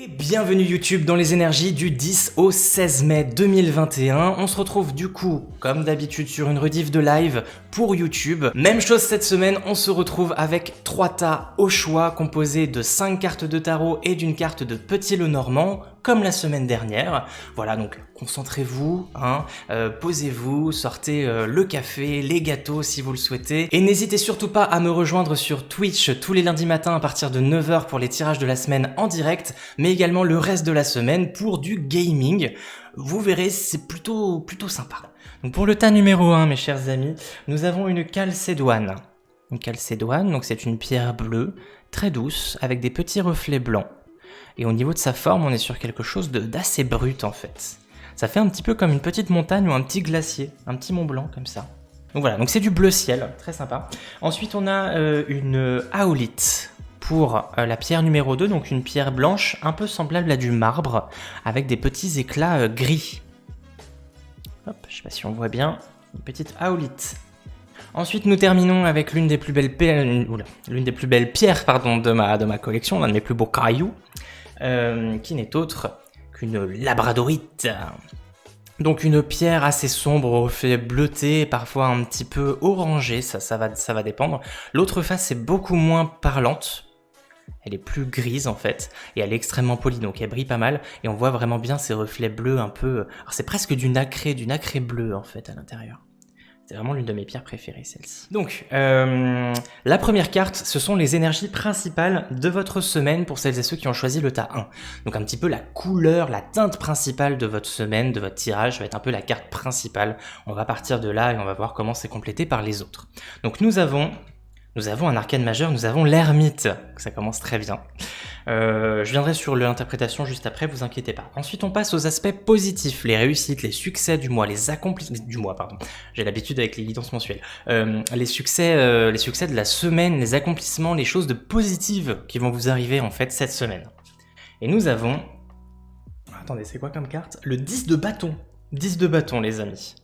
Et bienvenue YouTube dans les énergies du 10 au 16 mai 2021. On se retrouve du coup, comme d'habitude, sur une rediff de live pour YouTube. Même chose cette semaine, on se retrouve avec 3 tas au choix composés de 5 cartes de tarot et d'une carte de Petit Lenormand, comme la semaine dernière. Voilà, donc concentrez-vous, posez-vous, sortez le café, les gâteaux si vous le souhaitez. Et n'hésitez surtout pas à me rejoindre sur Twitch tous les lundis matins à partir de 9 h pour les tirages de la semaine en direct, mais également le reste de la semaine pour du gaming. Vous verrez, c'est plutôt sympa. Donc pour le tas numéro 1, mes chers amis, nous avons une calcédoine. Une calcédoine, donc c'est une pierre bleue, très douce, avec des petits reflets blancs. Et au niveau de sa forme, on est sur quelque chose d'assez brut en fait. Ça fait un petit peu comme une petite montagne ou un petit glacier, un petit mont blanc comme ça. Donc voilà, donc c'est du bleu ciel, très sympa. Ensuite on a une aolite pour la pierre numéro 2, donc une pierre blanche un peu semblable à du marbre, avec des petits éclats gris. Hop, je sais pas si on voit bien, une petite aolite. Ensuite, nous terminons avec l'une des plus belles pierres, de ma collection, l'un de mes plus beaux cailloux, qui n'est autre qu'une labradorite. Donc une pierre assez sombre, au reflet bleuté, parfois un petit peu orangé, ça va dépendre. L'autre face est beaucoup moins parlante. Elle est plus grise en fait, et elle est extrêmement polie, donc elle brille pas mal, et on voit vraiment bien ces reflets bleus un peu... Alors c'est presque du nacré bleu en fait à l'intérieur. C'est vraiment l'une de mes pierres préférées, celle-ci. Donc, la première carte, ce sont les énergies principales de votre semaine pour celles et ceux qui ont choisi le tas 1. Donc un petit peu la couleur, la teinte principale de votre semaine, de votre tirage, va être un peu la carte principale. On va partir de là et on va voir comment c'est complété par les autres. Donc nous avons un arcane majeur, nous avons l'ermite. Ça commence très bien. Je viendrai sur l'interprétation juste après, vous inquiétez pas. Ensuite, on passe aux aspects positifs, les réussites, les succès du mois, les accomplissements du mois, pardon. J'ai l'habitude avec les guidances mensuelles. Les succès de la semaine, les accomplissements, les choses de positives qui vont vous arriver en fait cette semaine. Et nous avons... Attendez, c'est quoi comme carte? Le 10 de bâton. 10 de bâton, les amis.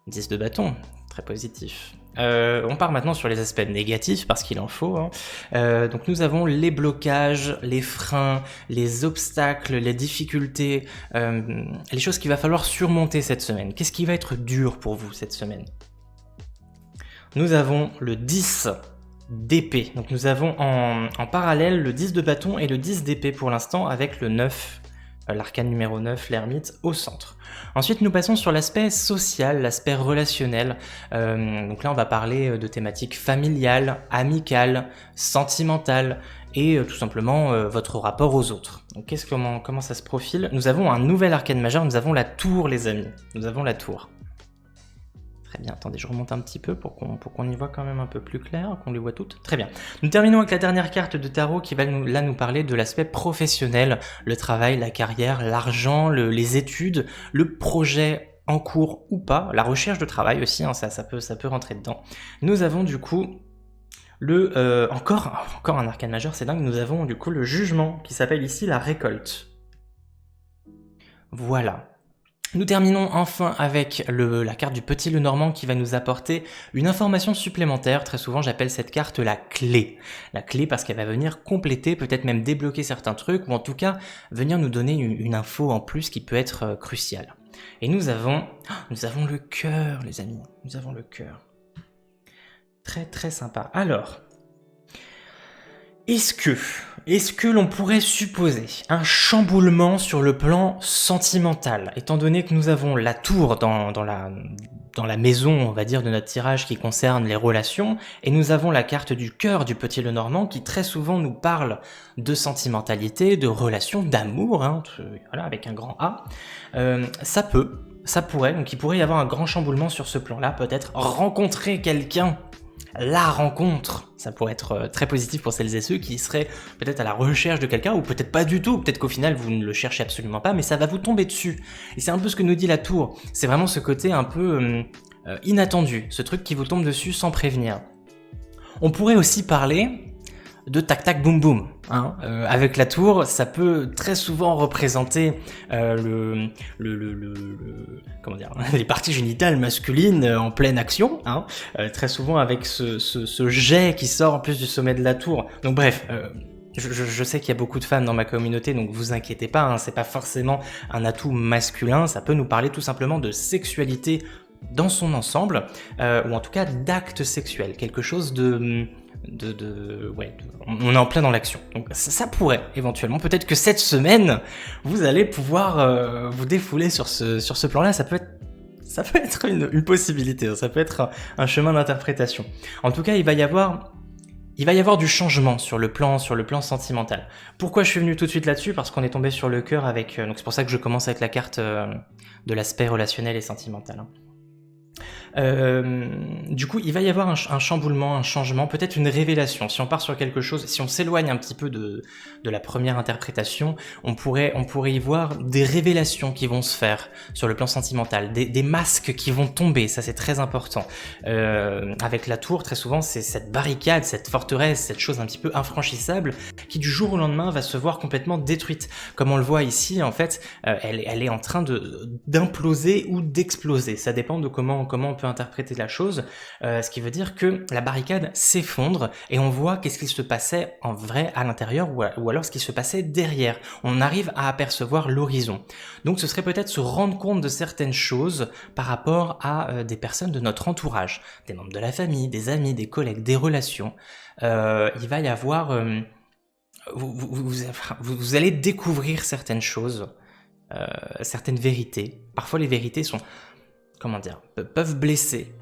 10 de bâton, très positif. On part maintenant sur les aspects négatifs parce qu'il en faut. Donc nous avons les blocages, les freins, les obstacles, les difficultés, les choses qu'il va falloir surmonter cette semaine. Qu'est-ce qui va être dur pour vous cette semaine? Nous avons le 10 d'épée. Donc nous avons en parallèle le 10 de bâton et le 10 d'épée pour l'instant avec le 9. L'arcane numéro 9, l'ermite, au centre. Ensuite, nous passons sur l'aspect social, l'aspect relationnel. Donc là, on va parler de thématiques familiales, amicales, sentimentales et tout simplement votre rapport aux autres. Donc comment ça se profile? Nous avons un nouvel arcane majeur, nous avons la tour, les amis. Nous avons la tour. Très bien, attendez, je remonte un petit peu pour qu'on y voit quand même un peu plus clair, qu'on les voit toutes. Très bien. Nous terminons avec la dernière carte de tarot qui va nous parler de l'aspect professionnel, le travail, la carrière, l'argent, les études, le projet en cours ou pas, la recherche de travail aussi, ça peut rentrer dedans. Nous avons du coup encore un arcane majeur, c'est dingue, nous avons du coup le jugement qui s'appelle ici la récolte. Voilà. Nous terminons enfin avec la carte du Petit Lenormand qui va nous apporter une information supplémentaire. Très souvent, j'appelle cette carte la clé. La clé parce qu'elle va venir compléter, peut-être même débloquer certains trucs, ou en tout cas, venir nous donner une info en plus qui peut être cruciale. Et nous avons le cœur, les amis. Nous avons le cœur. Très très sympa. Alors... Est-ce que l'on pourrait supposer un chamboulement sur le plan sentimental, étant donné que nous avons la tour dans la maison, on va dire, de notre tirage qui concerne les relations, et nous avons la carte du cœur du Petit Lenormand qui très souvent nous parle de sentimentalité, de relations, d'amour, voilà, avec un grand A. Ça pourrait, donc il pourrait y avoir un grand chamboulement sur ce plan-là, peut-être rencontrer quelqu'un. La rencontre, ça pourrait être très positif pour celles et ceux qui seraient peut-être à la recherche de quelqu'un, ou peut-être pas du tout, peut-être qu'au final vous ne le cherchez absolument pas, mais ça va vous tomber dessus. Et c'est un peu ce que nous dit la tour, c'est vraiment ce côté un peu inattendu, ce truc qui vous tombe dessus sans prévenir. On pourrait aussi parler de tac tac boum boum. Avec la tour, ça peut très souvent représenter comment dire, les parties génitales masculines en pleine action, très souvent avec ce jet qui sort en plus du sommet de la tour. Donc bref, je sais qu'il y a beaucoup de femmes dans ma communauté, donc vous inquiétez pas, hein, c'est pas forcément un atout masculin, ça peut nous parler tout simplement de sexualité dans son ensemble, ou en tout cas d'actes sexuels, quelque chose on est en plein dans l'action. Donc ça pourrait éventuellement, peut-être que cette semaine, vous allez pouvoir vous défouler sur ce plan-là, ça peut être une possibilité, ça peut être un chemin d'interprétation. En tout cas, il va y avoir du changement sur le plan sentimental. Pourquoi je suis venu tout de suite là-dessus? Parce qu'on est tombé sur le cœur avec... donc c'est pour ça que je commence avec la carte de l'aspect relationnel et sentimental. Hein. Du coup, il va y avoir un chamboulement, un changement, peut-être une révélation. Si on part sur quelque chose, si on s'éloigne un petit peu de la première interprétation, on pourrait y voir des révélations qui vont se faire sur le plan sentimental, des masques qui vont tomber, ça c'est très important. Avec la tour, très souvent, c'est cette barricade, cette forteresse, cette chose un petit peu infranchissable qui du jour au lendemain va se voir complètement détruite. Comme on le voit ici, en fait, elle est en train d'imploser ou d'exploser. Ça dépend de comment on peut interpréter la chose, ce qui veut dire que la barricade s'effondre et on voit qu'est-ce qui se passait en vrai à l'intérieur ou alors ce qui se passait derrière. On arrive à apercevoir l'horizon. Donc ce serait peut-être se rendre compte de certaines choses par rapport à des personnes de notre entourage, des membres de la famille, des amis, des collègues, des relations. Il va y avoir... vous allez découvrir certaines choses, certaines vérités. Parfois les vérités sont... peuvent blesser.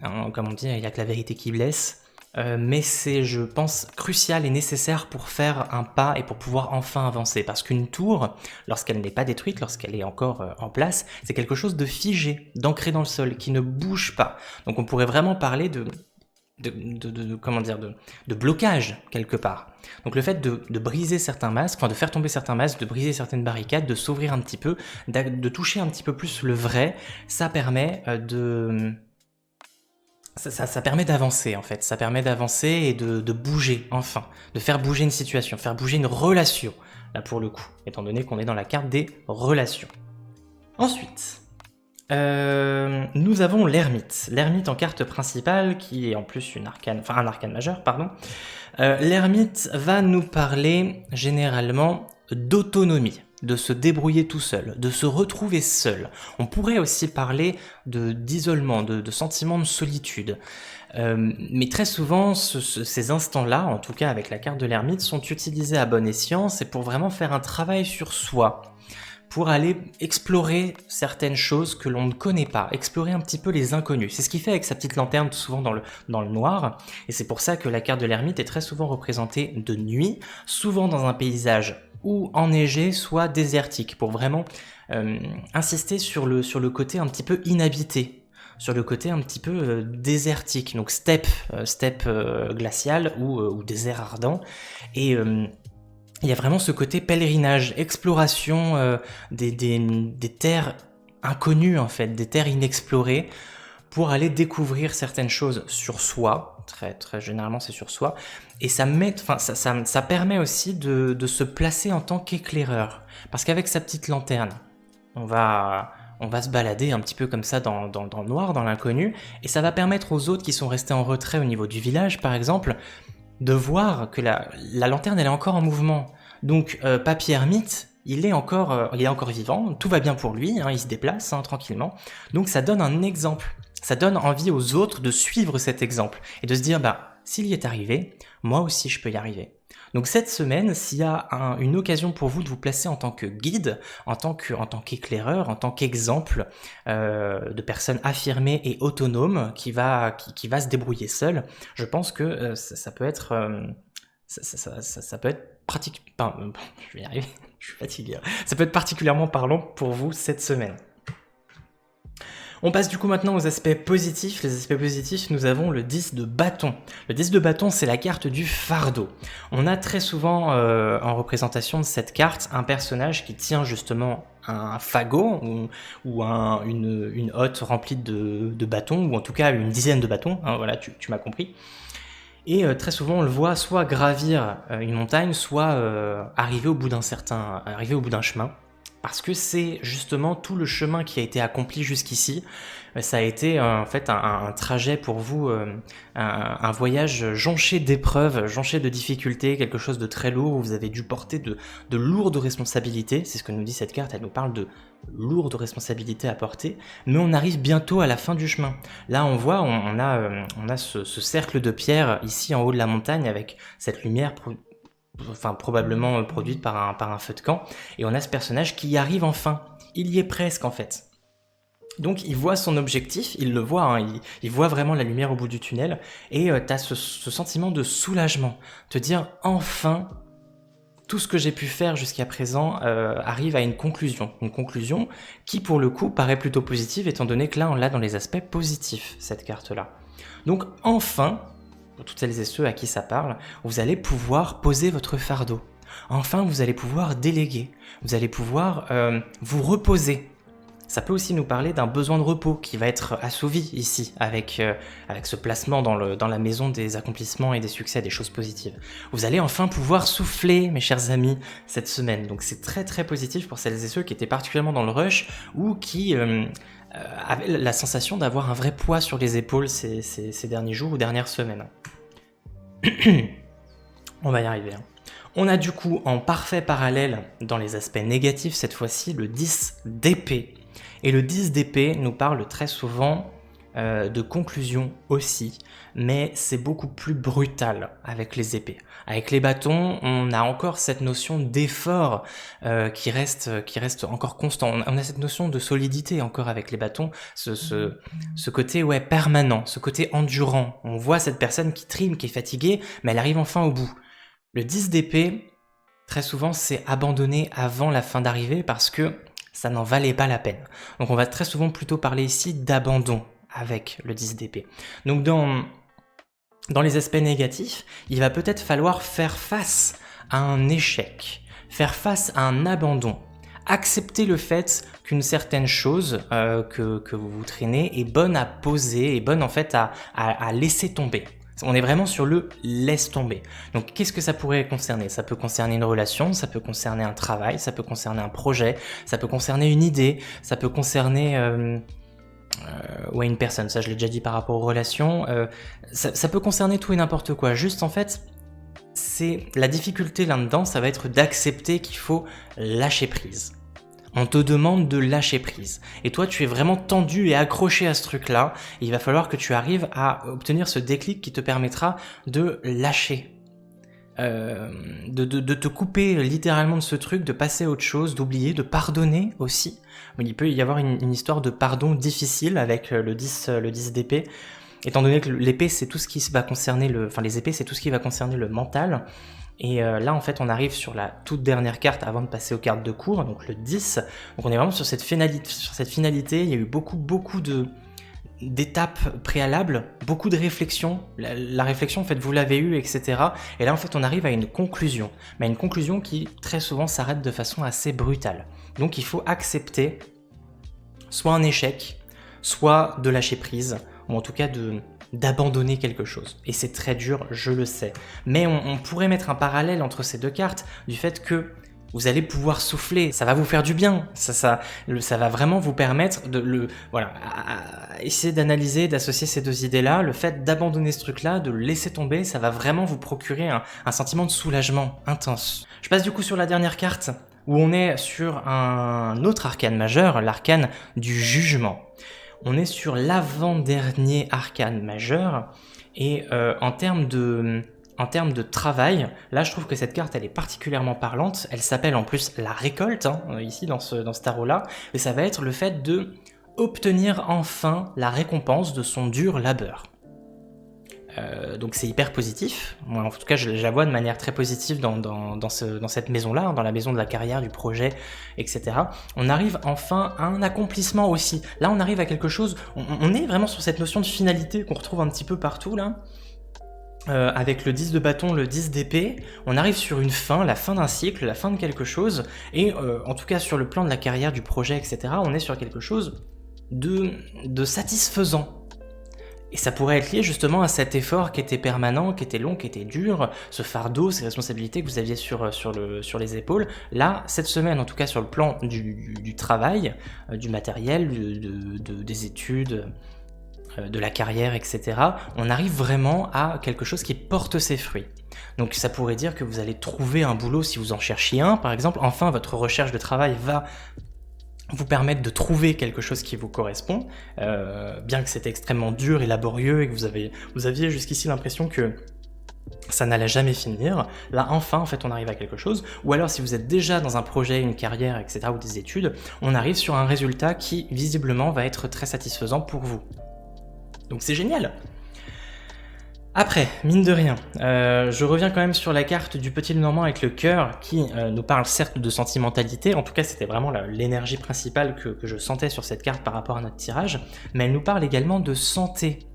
Hein, comme on dit, il n'y a que la vérité qui blesse. Mais c'est, je pense, crucial et nécessaire pour faire un pas et pour pouvoir enfin avancer. Parce qu'une tour, lorsqu'elle n'est pas détruite, lorsqu'elle est encore en place, c'est quelque chose de figé, d'ancré dans le sol, qui ne bouge pas. Donc on pourrait vraiment parler de blocage quelque part. Donc le fait de briser certains masques, enfin de faire tomber certains masques, de briser certaines barricades, de s'ouvrir un petit peu, de toucher un petit peu plus le vrai, ça permet ça permet d'avancer en fait, ça permet d'avancer et de bouger enfin, de faire bouger une situation, faire bouger une relation, là pour le coup, étant donné qu'on est dans la carte des relations. Ensuite, nous avons l'ermite. L'ermite en carte principale, qui est en plus un arcane majeur, pardon. L'ermite va nous parler généralement d'autonomie, de se débrouiller tout seul, de se retrouver seul. On pourrait aussi parler d'isolement, de sentiment de solitude. Mais très souvent, ces instants-là, en tout cas avec la carte de l'ermite, sont utilisés à bon escient, c'est pour vraiment faire un travail sur soi, pour aller explorer certaines choses que l'on ne connaît pas, explorer un petit peu les inconnus. C'est ce qu'il fait avec sa petite lanterne, tout souvent dans le noir, et c'est pour ça que la carte de l'ermite est très souvent représentée de nuit, souvent dans un paysage ou enneigé, soit désertique, pour vraiment insister sur le côté un petit peu inhabité, sur le côté un petit peu désertique, donc steppe glaciale ou désert ardent, et il y a vraiment ce côté pèlerinage, exploration des terres inconnues en fait, des terres inexplorées, pour aller découvrir certaines choses sur soi, très, très généralement c'est sur soi, et ça permet aussi de se placer en tant qu'éclaireur, parce qu'avec sa petite lanterne, on va se balader un petit peu comme ça dans le noir, dans l'inconnu, et ça va permettre aux autres qui sont restés en retrait au niveau du village par exemple, de voir que la lanterne elle est encore en mouvement. Donc Papy Ermite, il est encore vivant, tout va bien pour lui, hein, il se déplace tranquillement. Donc ça donne un exemple, ça donne envie aux autres de suivre cet exemple et de se dire s'il y est arrivé, moi aussi je peux y arriver. Donc cette semaine, s'il y a une occasion pour vous de vous placer en tant que guide, en tant qu'éclaireur, en tant qu'exemple de personne affirmée et autonome qui va se débrouiller seule, je pense que ça peut être ça peut être pratique. Je vais y arriver, je suis fatigué. Ça peut être particulièrement parlant pour vous cette semaine. On passe du coup maintenant aux aspects positifs. Les aspects positifs, nous avons le 10 de bâton. Le 10 de bâton, c'est la carte du fardeau. On a très souvent en représentation de cette carte un personnage qui tient justement un fagot ou une hotte remplie de bâtons, ou en tout cas une dizaine de bâtons, hein, voilà, tu m'as compris. Et très souvent on le voit soit gravir une montagne, soit arriver au bout d'un chemin. Parce que c'est justement tout le chemin qui a été accompli jusqu'ici. Ça a été en fait un trajet pour vous, un voyage jonché d'épreuves, jonché de difficultés, quelque chose de très lourd, où vous avez dû porter de lourdes responsabilités. C'est ce que nous dit cette carte, elle nous parle de lourdes responsabilités à porter, mais on arrive bientôt à la fin du chemin. Là on voit, on a ce cercle de pierre ici en haut de la montagne avec cette lumière probablement produite par un feu de camp, et on a ce personnage qui y arrive enfin, il y est presque en fait. Donc il voit son objectif, il le voit, hein, il voit vraiment la lumière au bout du tunnel, et t'as ce sentiment de soulagement, te dire enfin, tout ce que j'ai pu faire jusqu'à présent arrive à une conclusion qui pour le coup paraît plutôt positive, étant donné que là on l'a dans les aspects positifs, cette carte-là. Donc enfin, pour toutes celles et ceux à qui ça parle, vous allez pouvoir poser votre fardeau. Enfin, vous allez pouvoir déléguer, vous allez pouvoir vous reposer. Ça peut aussi nous parler d'un besoin de repos qui va être assouvi ici, avec ce placement dans la maison des accomplissements et des succès, des choses positives. Vous allez enfin pouvoir souffler, mes chers amis, cette semaine. Donc c'est très très positif pour celles et ceux qui étaient particulièrement dans le rush ou qui avaient la sensation d'avoir un vrai poids sur les épaules ces derniers jours ou dernières semaines. On va y arriver. On a du coup en parfait parallèle, dans les aspects négatifs cette fois-ci, le 10 d'épée. Et le 10 d'épée nous parle très souvent de conclusion aussi, mais c'est beaucoup plus brutal avec les épées. Avec les bâtons, on a encore cette notion d'effort qui reste encore constant. On a cette notion de solidité encore avec les bâtons, ce côté permanent, ce côté endurant. On voit cette personne qui trime, qui est fatiguée, mais elle arrive enfin au bout. Le 10 d'épée, très souvent, c'est abandonné avant la fin d'arrivée parce que ça n'en valait pas la peine. Donc on va très souvent plutôt parler ici d'abandon avec le 10 d'épée. Donc dans les aspects négatifs, il va peut-être falloir faire face à un échec, faire face à un abandon, accepter le fait qu'une certaine chose que vous vous traînez est bonne à poser, est bonne en fait à laisser tomber. On est vraiment sur le laisse tomber. Donc qu'est-ce que ça pourrait concerner? Ça peut concerner une relation, ça peut concerner un travail, ça peut concerner un projet, ça peut concerner une idée, ça peut concerner une personne, ça je l'ai déjà dit par rapport aux relations, ça peut concerner tout et n'importe quoi. Juste en fait, c'est la difficulté là-dedans, ça va être d'accepter qu'il faut lâcher prise. On te demande de lâcher prise. Et toi, tu es vraiment tendu et accroché à ce truc-là. Et il va falloir que tu arrives à obtenir ce déclic qui te permettra de lâcher. De te couper littéralement de ce truc, de passer à autre chose, d'oublier, de pardonner aussi. Il peut y avoir une histoire de pardon difficile avec le 10 d'épée. Étant donné que l'épée, c'est tout ce qui va concerner les épées, c'est tout ce qui va concerner le mental. Et là, en fait, on arrive sur la toute dernière carte avant de passer aux cartes de cours, donc le 10. Donc on est vraiment sur cette finalité. Il y a eu beaucoup d'étapes préalables, beaucoup de réflexions. La réflexion, en fait, vous l'avez eue, etc. Et là, en fait, on arrive à une conclusion. Mais une conclusion qui, très souvent, s'arrête de façon assez brutale. Donc il faut accepter soit un échec, soit de lâcher prise, ou en tout cas d'abandonner quelque chose. Et c'est très dur, je le sais. Mais on pourrait mettre un parallèle entre ces deux cartes, du fait que vous allez pouvoir souffler, ça va vous faire du bien, ça va vraiment vous permettre essayer d'analyser, d'associer ces deux idées-là, le fait d'abandonner ce truc-là, de le laisser tomber, ça va vraiment vous procurer un sentiment de soulagement intense. Je passe du coup sur la dernière carte, où on est sur un autre arcane majeur, l'arcane du jugement. On est sur l'avant-dernier arcane majeur, et en termes de travail, là je trouve que cette carte elle est particulièrement parlante, elle s'appelle en plus la récolte, ici dans ce tarot-là, et ça va être le fait de obtenir enfin la récompense de son dur labeur. Donc c'est hyper positif. Moi, en tout cas, je la vois de manière très positive dans cette maison-là, dans la maison de la carrière, du projet, etc. On arrive enfin à un accomplissement aussi. Là, on arrive à quelque chose, on est vraiment sur cette notion de finalité qu'on retrouve un petit peu partout, là. Avec le 10 de bâton, le 10 d'épée, on arrive sur une fin, la fin d'un cycle, la fin de quelque chose, et en tout cas sur le plan de la carrière, du projet, etc., on est sur quelque chose de satisfaisant. Et ça pourrait être lié justement à cet effort qui était permanent, qui était long, qui était dur, ce fardeau, ces responsabilités que vous aviez sur les épaules. Là, cette semaine, en tout cas sur le plan du travail, du matériel, des études, de la carrière, etc., on arrive vraiment à quelque chose qui porte ses fruits. Donc ça pourrait dire que vous allez trouver un boulot si vous en cherchiez un, par exemple. Enfin, votre recherche de travail va vous permettre de trouver quelque chose qui vous correspond, bien que c'était extrêmement dur et laborieux et que vous aviez jusqu'ici l'impression que ça n'allait jamais finir. Là, enfin, en fait, on arrive à quelque chose. Ou alors, si vous êtes déjà dans un projet, une carrière, etc., ou des études, on arrive sur un résultat qui, visiblement, va être très satisfaisant pour vous. Donc c'est génial. Après, mine de rien, je reviens quand même sur la carte du petit Lenormand avec le cœur qui nous parle certes de sentimentalité, en tout cas c'était vraiment l'énergie principale que je sentais sur cette carte par rapport à notre tirage, mais elle nous parle également de santé.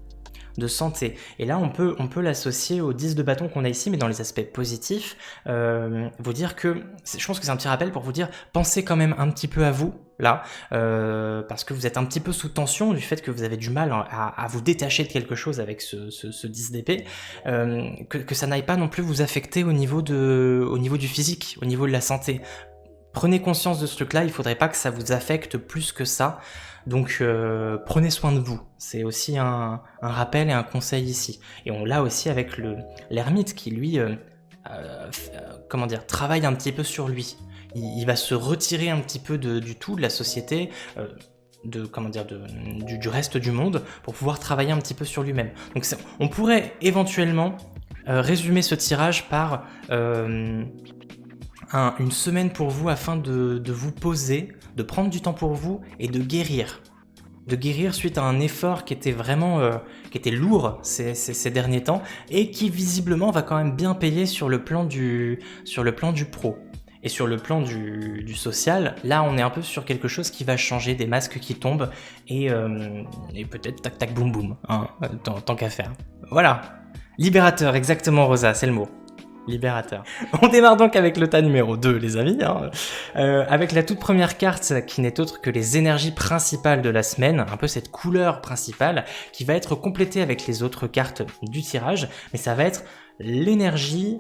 Et là on peut l'associer au 10 de bâton qu'on a ici, mais dans les aspects positifs, vous dire que, je pense que c'est un petit rappel pour vous dire, pensez quand même un petit peu à vous, là, parce que vous êtes un petit peu sous tension du fait que vous avez du mal à vous détacher de quelque chose avec ce 10 d'épée, que ça n'aille pas non plus vous affecter au niveau du physique, au niveau de la santé. Prenez conscience de ce truc-là, il faudrait pas que ça vous affecte plus que ça. Donc prenez soin de vous, c'est aussi un rappel et un conseil ici. Et on l'a aussi avec l'ermite qui lui, travaille un petit peu sur lui. Il va se retirer un petit peu de la société, du reste du monde, pour pouvoir travailler un petit peu sur lui-même. Donc on pourrait éventuellement résumer ce tirage par une semaine pour vous afin de vous poser, de prendre du temps pour vous et de guérir. De guérir suite à un effort qui était vraiment qui était lourd ces derniers temps et qui visiblement va quand même bien payer sur le plan du pro. Et sur le plan du social, là on est un peu sur quelque chose qui va changer, des masques qui tombent et peut-être tac tac boum boum, hein, tant qu'à faire. Voilà, libérateur, exactement Rosa, c'est le mot. Libérateur. On démarre donc avec le tas numéro 2, les amis, hein, avec la toute première carte qui n'est autre que les énergies principales de la semaine, un peu cette couleur principale qui va être complétée avec les autres cartes du tirage, mais ça va être l'énergie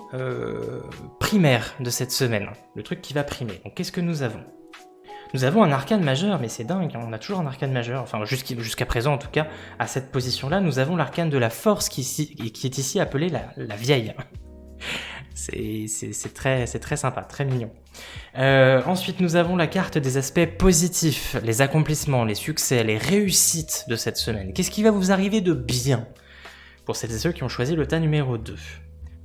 primaire de cette semaine, le truc qui va primer. Donc qu'est-ce que nous avons ? Nous avons un arcane majeur, mais c'est dingue, on a toujours un arcane majeur, enfin jusqu'à présent en tout cas, à cette position-là, nous avons l'arcane de la force qui est ici appelée la vieille. C'est très sympa, très mignon. Ensuite, nous avons la carte des aspects positifs, les accomplissements, les succès, les réussites de cette semaine. Qu'est-ce qui va vous arriver de bien pour celles et ceux qui ont choisi le tas numéro 2 ?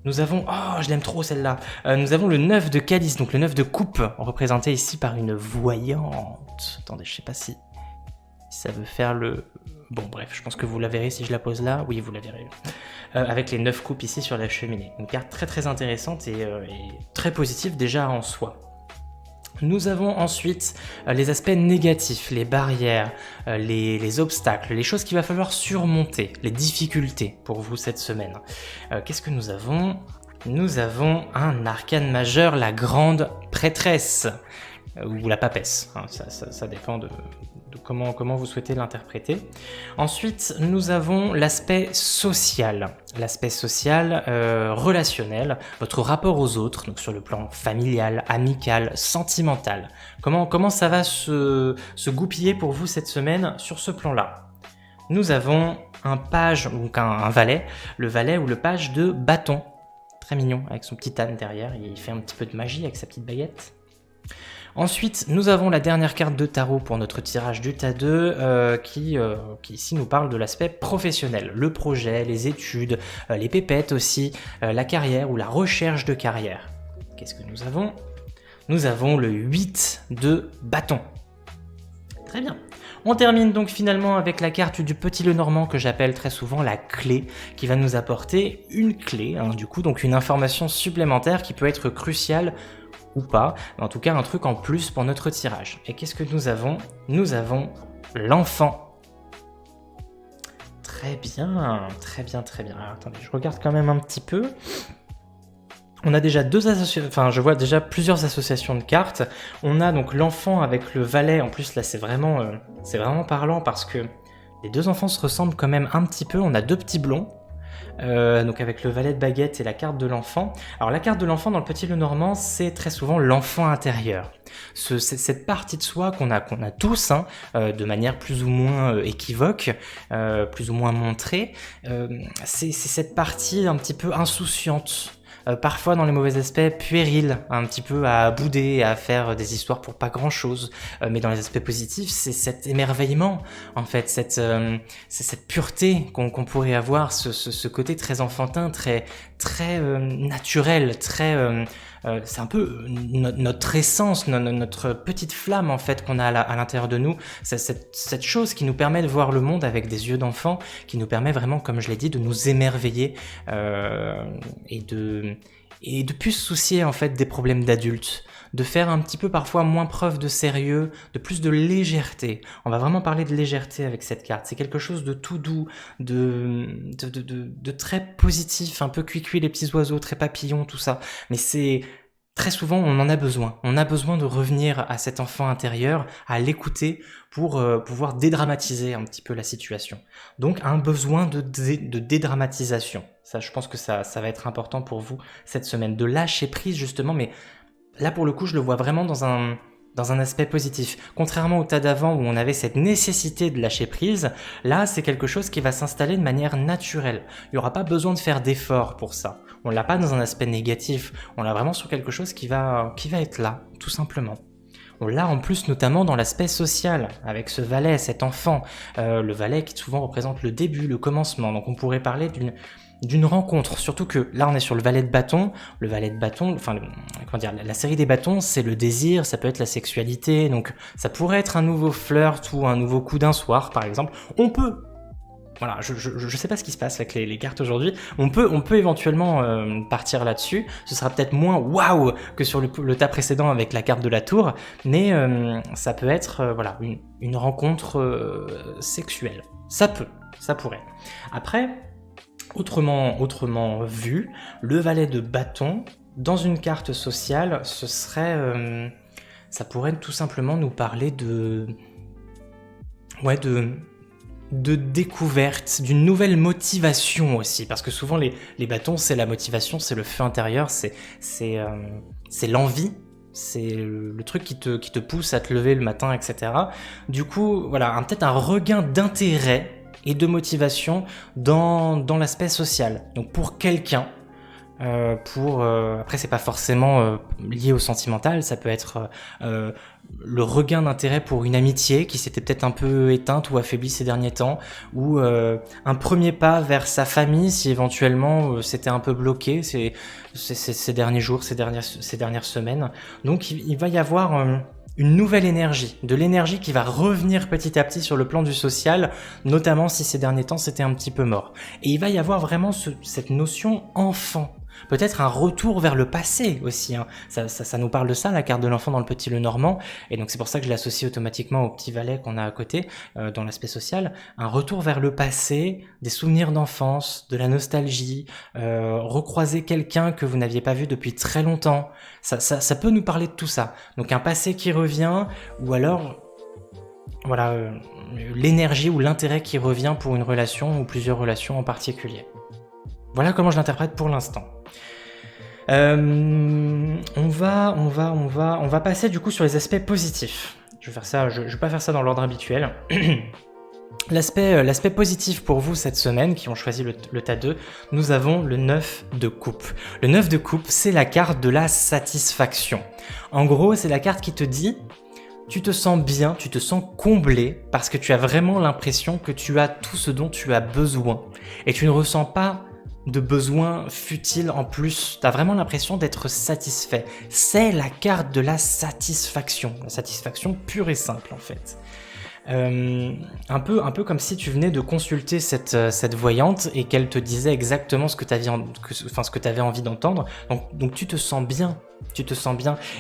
Nous avons, je l'aime trop celle-là, nous avons le 9 de calice, donc le 9 de coupe, représenté ici par une voyante. Attendez, je sais pas si ça veut faire le... Bon bref, je pense que vous la verrez si je la pose là. Oui, vous la verrez. Avec les 9 coupes ici sur la cheminée. Une carte très très intéressante et très positive déjà en soi. Nous avons ensuite les aspects négatifs, les barrières, les obstacles, les choses qu'il va falloir surmonter, les difficultés pour vous cette semaine. Qu'est-ce que nous avons ? Nous avons un arcane majeur, la grande prêtresse, ou la papesse, hein, ça dépend de comment vous souhaitez l'interpréter. Ensuite, nous avons l'aspect social, relationnel, votre rapport aux autres, donc sur le plan familial, amical, sentimental. Comment ça va se goupiller pour vous cette semaine sur ce plan-là ? Nous avons un page, donc un valet, le valet ou le page de bâton, très mignon, avec son petit âne derrière, il fait un petit peu de magie avec sa petite baguette. Ensuite, nous avons la dernière carte de tarot pour notre tirage du tas 2 qui ici nous parle de l'aspect professionnel, le projet, les études, les pépettes aussi, la carrière ou la recherche de carrière. Qu'est-ce que nous avons ? Nous avons le 8 de bâton. Très bien. On termine donc finalement avec la carte du petit Lenormand que j'appelle très souvent la clé, qui va nous apporter une clé, hein, du coup, donc une information supplémentaire qui peut être cruciale ou pas, mais en tout cas un truc en plus pour notre tirage. Et qu'est-ce que nous avons ? Nous avons l'enfant. Très bien, très bien, très bien. Alors, attendez, je regarde quand même un petit peu. On a déjà je vois déjà plusieurs associations de cartes. On a donc l'enfant avec le valet. En plus, là, c'est vraiment parlant parce que Les deux enfants se ressemblent quand même un petit peu, on a deux petits blonds. Donc avec le valet de baguette et la carte de l'enfant. Alors la carte de l'enfant dans le Petit Lenormand, c'est très souvent l'enfant intérieur. Cette partie de soi qu'on a tous, hein, de manière plus ou moins équivoque, plus ou moins montrée, c'est cette partie un petit peu insouciante. Parfois dans les mauvais aspects puéril, un petit peu à bouder, à faire des histoires pour pas grand chose, mais dans les aspects positifs, c'est cet émerveillement, en fait, c'est cette pureté qu'on pourrait avoir, ce côté très enfantin, très naturel, c'est un peu notre essence, notre petite flamme en fait qu'on a à l'intérieur de nous, c'est cette chose qui nous permet de voir le monde avec des yeux d'enfant, qui nous permet vraiment, comme je l'ai dit, de nous émerveiller et de plus se soucier en fait des problèmes d'adultes, de faire un petit peu parfois moins preuve de sérieux, de plus de légèreté. On va vraiment parler de légèreté avec cette carte. C'est quelque chose de tout doux, de très positif, un peu cuicui les petits oiseaux, très papillons, tout ça. Mais c'est très souvent, on en a besoin. On a besoin de revenir à cet enfant intérieur, à l'écouter pour pouvoir dédramatiser un petit peu la situation. Donc, un besoin de dédramatisation. Ça, je pense que ça va être important pour vous cette semaine, de lâcher prise justement, mais là, pour le coup, je le vois vraiment dans un aspect positif. Contrairement au tas d'avant où on avait cette nécessité de lâcher prise, là, c'est quelque chose qui va s'installer de manière naturelle. Il n'y aura pas besoin de faire d'efforts pour ça. On l'a pas dans un aspect négatif. On l'a vraiment sur quelque chose qui va être là, tout simplement. On l'a en plus notamment dans l'aspect social, avec ce valet, cet enfant. Le valet qui souvent représente le début, le commencement. Donc on pourrait parler d'une rencontre, surtout que là on est sur le valet de bâton, enfin comment dire, la série des bâtons, c'est le désir, ça peut être la sexualité, donc ça pourrait être un nouveau flirt ou un nouveau coup d'un soir par exemple. On peut, voilà, je sais pas ce qui se passe avec les cartes aujourd'hui, on peut éventuellement partir là-dessus, ce sera peut-être moins waouh que sur le tas précédent avec la carte de la tour, mais ça peut être voilà, une rencontre sexuelle, ça pourrait. Après, Autrement vu, le valet de bâton, dans une carte sociale, ce serait... ça pourrait tout simplement nous parler de découverte, d'une nouvelle motivation aussi, parce que souvent les bâtons, c'est la motivation, c'est le feu intérieur, c'est l'envie, c'est le truc qui te pousse à te lever le matin, etc. Du coup, voilà, peut-être un regain d'intérêt et de motivation dans l'aspect social. Donc pour quelqu'un, après c'est pas forcément lié au sentimental, ça peut être le regain d'intérêt pour une amitié qui s'était peut-être un peu éteinte ou affaiblie ces derniers temps, ou un premier pas vers sa famille si éventuellement c'était un peu bloqué ces derniers jours, ces dernières semaines. Donc il va y avoir une nouvelle énergie, de l'énergie qui va revenir petit à petit sur le plan du social, notamment si ces derniers temps c'était un petit peu mort. Et il va y avoir vraiment cette notion enfant, peut-être un retour vers le passé aussi, hein. Ça nous parle de ça, la carte de l'enfant dans le Petit Lenormand, et donc c'est pour ça que je l'associe automatiquement au petit valet qu'on a à côté, dans l'aspect social, un retour vers le passé, des souvenirs d'enfance, de la nostalgie, recroiser quelqu'un que vous n'aviez pas vu depuis très longtemps, ça peut nous parler de tout ça. Donc un passé qui revient, ou alors voilà, l'énergie ou l'intérêt qui revient pour une relation ou plusieurs relations en particulier. Voilà comment je l'interprète pour l'instant. On va passer du coup sur les aspects positifs. Je vais pas faire ça dans l'ordre habituel. L'aspect positif pour vous cette semaine, qui ont choisi le tas 2, nous avons le 9 de coupe. Le 9 de coupe, c'est la carte de la satisfaction. En gros, c'est la carte qui te dit, tu te sens bien, tu te sens comblé, parce que tu as vraiment l'impression que tu as tout ce dont tu as besoin. Et tu ne ressens pas de besoin futile en plus, tu as vraiment l'impression d'être satisfait. C'est la carte de la satisfaction pure et simple en fait. Un peu comme si tu venais de consulter cette voyante et qu'elle te disait exactement ce que tu avais envie d'entendre. Donc tu te sens bien,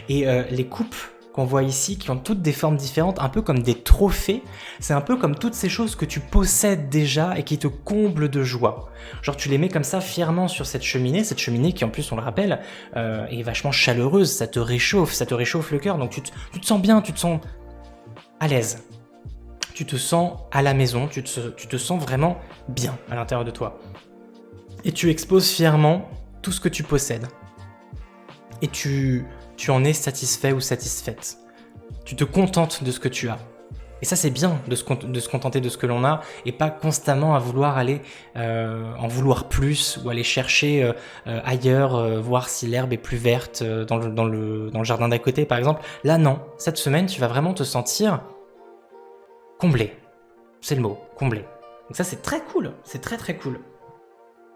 et les coupes qu'on voit ici, qui ont toutes des formes différentes, un peu comme des trophées, c'est un peu comme toutes ces choses que tu possèdes déjà et qui te comblent de joie. Genre tu les mets comme ça fièrement sur cette cheminée qui en plus, on le rappelle, est vachement chaleureuse, ça te réchauffe le cœur, donc tu te sens bien, tu te sens à l'aise. tu te sens à la maison, tu te sens vraiment bien à l'intérieur de toi. Et tu exposes fièrement tout ce que tu possèdes. Et tu en es satisfait ou satisfaite. Tu te contentes de ce que tu as. Et ça, c'est bien de se contenter de ce que l'on a et pas constamment à vouloir aller en vouloir plus ou aller chercher ailleurs, voir si l'herbe est plus verte dans le jardin d'à côté, par exemple. Là, non. Cette semaine, tu vas vraiment te sentir comblé. C'est le mot, comblé. Donc ça, c'est très cool. C'est très, très cool.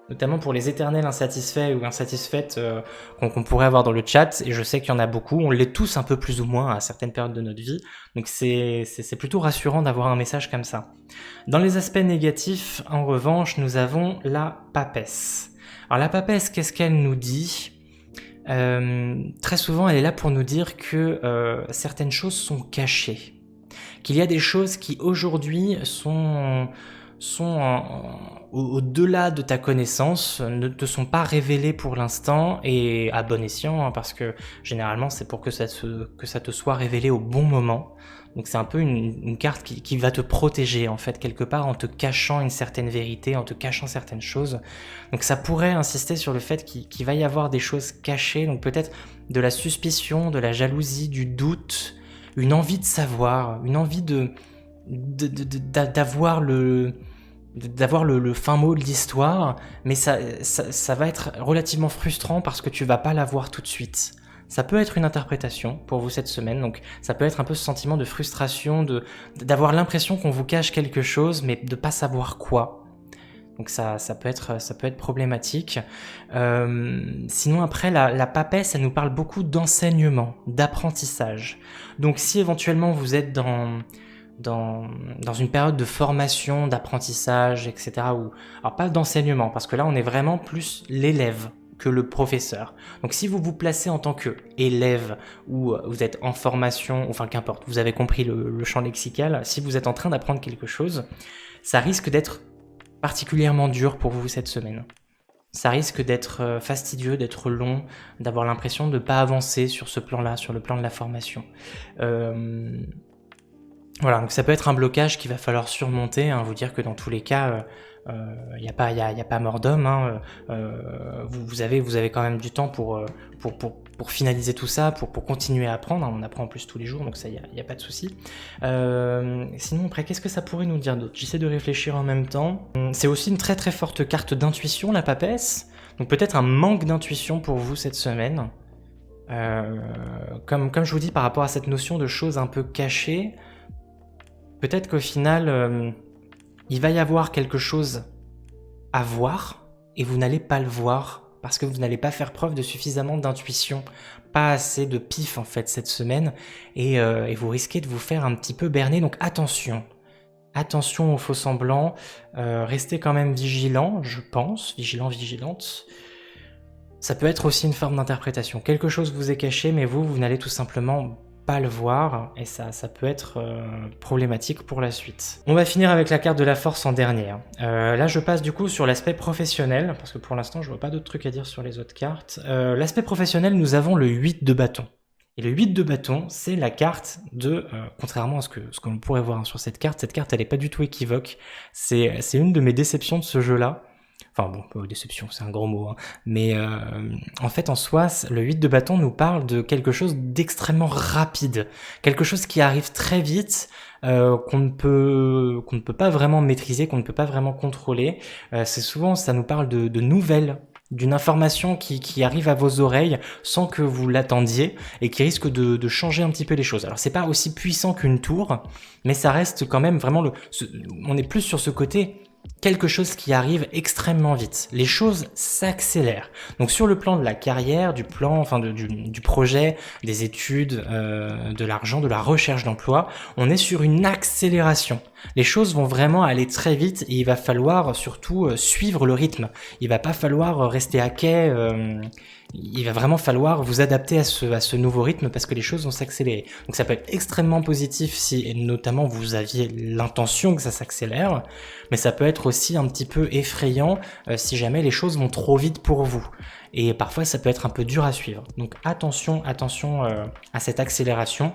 Notamment pour les éternels insatisfaits ou insatisfaites qu'on pourrait avoir dans le chat, et je sais qu'il y en a beaucoup, on l'est tous un peu plus ou moins à certaines périodes de notre vie, donc c'est plutôt rassurant d'avoir un message comme ça. Dans les aspects négatifs, en revanche, nous avons la papesse. Alors la papesse, qu'est-ce qu'elle nous dit ? Très souvent, elle est là pour nous dire que certaines choses sont cachées, qu'il y a des choses qui aujourd'hui sont au-delà de ta connaissance, ne te sont pas révélées pour l'instant, et à bon escient, hein, parce que généralement c'est pour que ça te soit révélé au bon moment. Donc c'est un peu une carte qui va te protéger en fait quelque part en te cachant une certaine vérité, en te cachant certaines choses. Donc ça pourrait insister sur le fait qu'il va y avoir des choses cachées, donc peut-être de la suspicion, de la jalousie, du doute, une envie de savoir, une envie d'avoir le fin mot de l'histoire, mais ça va être relativement frustrant parce que tu vas pas l'avoir tout de suite. Ça peut être une interprétation pour vous cette semaine, donc ça peut être un peu ce sentiment de frustration, d'avoir l'impression qu'on vous cache quelque chose, mais de pas savoir quoi. Donc ça peut être problématique. Sinon après, la papesse, elle nous parle beaucoup d'enseignement, d'apprentissage. Donc si éventuellement vous êtes dans une période de formation, d'apprentissage, etc. Alors pas d'enseignement, parce que là on est vraiment plus l'élève que le professeur. Donc si vous vous placez en tant qu'élève ou vous êtes en formation, enfin qu'importe, vous avez compris le champ lexical, si vous êtes en train d'apprendre quelque chose, ça risque d'être particulièrement dur pour vous cette semaine. Ça risque d'être fastidieux, d'être long, d'avoir l'impression de ne pas avancer sur ce plan-là, sur le plan de la formation. Voilà, donc ça peut être un blocage qu'il va falloir surmonter, hein, vous dire que dans tous les cas, y a pas mort d'homme, hein, vous avez quand même du temps pour finaliser tout ça, pour continuer à apprendre, hein, on apprend en plus tous les jours, donc ça y a pas de souci. Sinon après, qu'est-ce que ça pourrait nous dire d'autre ? J'essaie de réfléchir en même temps. C'est aussi une très très forte carte d'intuition, la papesse, donc peut-être un manque d'intuition pour vous cette semaine. Comme je vous dis, par rapport à cette notion de choses un peu cachées, peut-être qu'au final, il va y avoir quelque chose à voir et vous n'allez pas le voir parce que vous n'allez pas faire preuve de suffisamment d'intuition, pas assez de pif en fait cette semaine et vous risquez de vous faire un petit peu berner. Donc attention aux faux semblants, restez quand même vigilant, je pense, vigilante. Ça peut être aussi une forme d'interprétation. Quelque chose vous est caché, mais vous n'allez tout simplement pas le voir, et ça peut être problématique pour la suite. On va finir avec la carte de la force en dernière. Là je passe du coup sur l'aspect professionnel, parce que pour l'instant je vois pas d'autres trucs à dire sur les autres cartes. L'aspect professionnel, nous avons le 8 de bâton. Et le 8 de bâton, c'est la carte de, contrairement à ce que l'on pourrait voir sur cette carte elle est pas du tout équivoque. C'est une de mes déceptions de ce jeu-là. Enfin bon, déception, c'est un grand mot, hein. Mais en fait, en soi, le 8 de bâton nous parle de quelque chose d'extrêmement rapide, quelque chose qui arrive très vite, qu'on ne peut pas vraiment maîtriser, qu'on ne peut pas vraiment contrôler. C'est souvent, ça nous parle de nouvelles, d'une information qui arrive à vos oreilles sans que vous l'attendiez et qui risque de changer un petit peu les choses. Alors c'est pas aussi puissant qu'une tour, mais ça reste quand même vraiment on est plus sur ce côté quelque chose qui arrive extrêmement vite. Les choses s'accélèrent. Donc sur le plan de la carrière, du projet, des études, de l'argent, de la recherche d'emploi, on est sur une accélération. Les choses vont vraiment aller très vite et il va falloir surtout suivre le rythme. Il va pas falloir rester à quai, il va vraiment falloir vous adapter à ce nouveau rythme parce que les choses vont s'accélérer. Donc ça peut être extrêmement positif si notamment vous aviez l'intention que ça s'accélère, mais ça peut être aussi un petit peu effrayant si jamais les choses vont trop vite pour vous. Et parfois ça peut être un peu dur à suivre. Donc attention à cette accélération.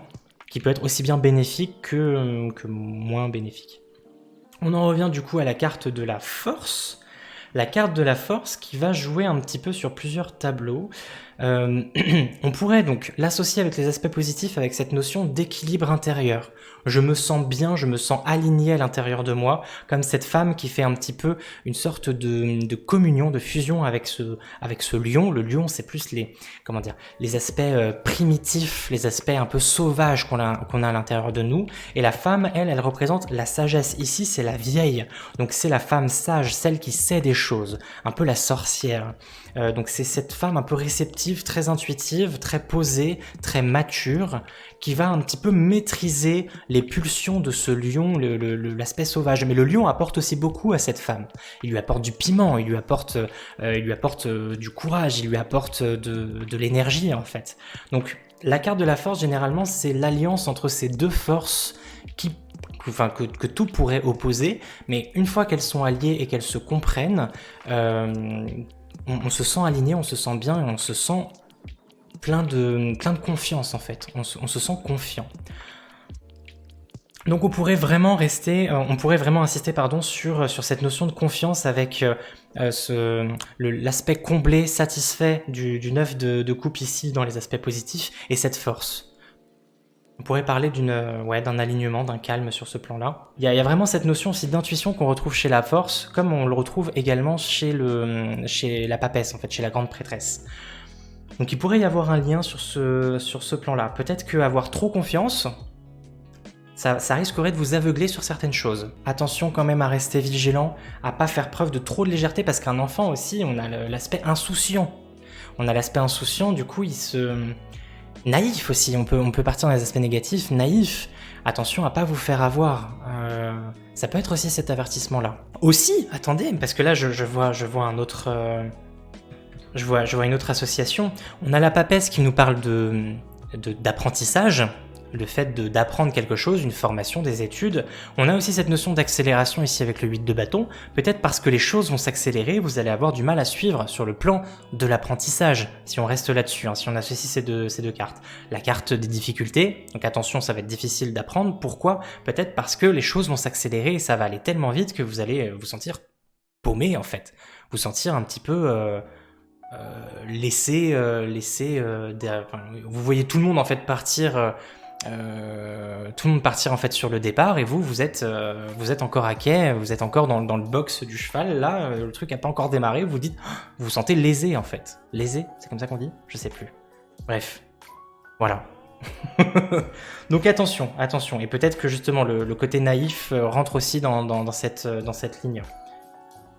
qui peut être aussi bien bénéfique que moins bénéfique. On en revient du coup à la carte de la force. La carte de la force qui va jouer un petit peu sur plusieurs tableaux. On pourrait donc l'associer avec les aspects positifs avec cette notion d'équilibre intérieur. Je me sens bien, je me sens aligné à l'intérieur de moi, comme cette femme qui fait un petit peu une sorte de communion, de fusion avec ce lion. Le lion, c'est plus les aspects primitifs, les aspects un peu sauvages qu'on a à l'intérieur de nous. Et la femme, elle représente la sagesse. Ici, c'est la vieille. Donc c'est la femme sage, celle qui sait des choses, un peu la sorcière. Donc c'est cette femme un peu réceptive, très intuitive, très posée, très mature, qui va un petit peu maîtriser les pulsions de ce lion, l'aspect sauvage. Mais le lion apporte aussi beaucoup à cette femme. Il lui apporte du piment, il lui apporte du courage, il lui apporte de l'énergie en fait. Donc la carte de la force, généralement, c'est l'alliance entre ces deux forces que tout pourrait opposer, mais une fois qu'elles sont alliées et qu'elles se comprennent, on se sent aligné, on se sent bien et on se sent plein de confiance en fait. On se sent confiant. Donc on pourrait vraiment insister sur cette notion de confiance avec l'aspect comblé, satisfait du 9 de coupe ici dans les aspects positifs et cette force. On pourrait parler d'un alignement, d'un calme sur ce plan-là. Il y a vraiment cette notion aussi d'intuition qu'on retrouve chez la force, comme on le retrouve également chez la papesse, en fait, chez la grande prêtresse. Donc il pourrait y avoir un lien sur ce plan-là. Peut-être qu'avoir trop confiance, ça risquerait de vous aveugler sur certaines choses. Attention quand même à rester vigilant, à pas faire preuve de trop de légèreté, parce qu'un enfant aussi, on a l'aspect insouciant. Du coup, naïf aussi, on peut partir dans les aspects négatifs, naïf, attention à pas vous faire avoir, ça peut être aussi cet avertissement-là. Aussi, attendez, parce que là je vois un autre, je vois une autre association, on a la papesse qui nous parle d'apprentissage, le fait d'apprendre quelque chose, une formation, des études. On a aussi cette notion d'accélération ici avec le 8 de bâton, peut-être parce que les choses vont s'accélérer, vous allez avoir du mal à suivre sur le plan de l'apprentissage, si on reste là-dessus, si on associe ces deux cartes. La carte des difficultés, donc attention, ça va être difficile d'apprendre, pourquoi ? Peut-être parce que les choses vont s'accélérer et ça va aller tellement vite que vous allez vous sentir paumé en fait, vous sentir un petit peu... vous voyez tout le monde en fait partir... en fait sur le départ et vous êtes encore à quai, vous êtes encore dans le box du cheval, là le truc a pas encore démarré, vous vous sentez lésé en fait. Lésé, c'est comme ça qu'on dit ? Je sais plus. Bref, voilà. Donc attention, et peut-être que justement le côté naïf rentre aussi dans cette ligne.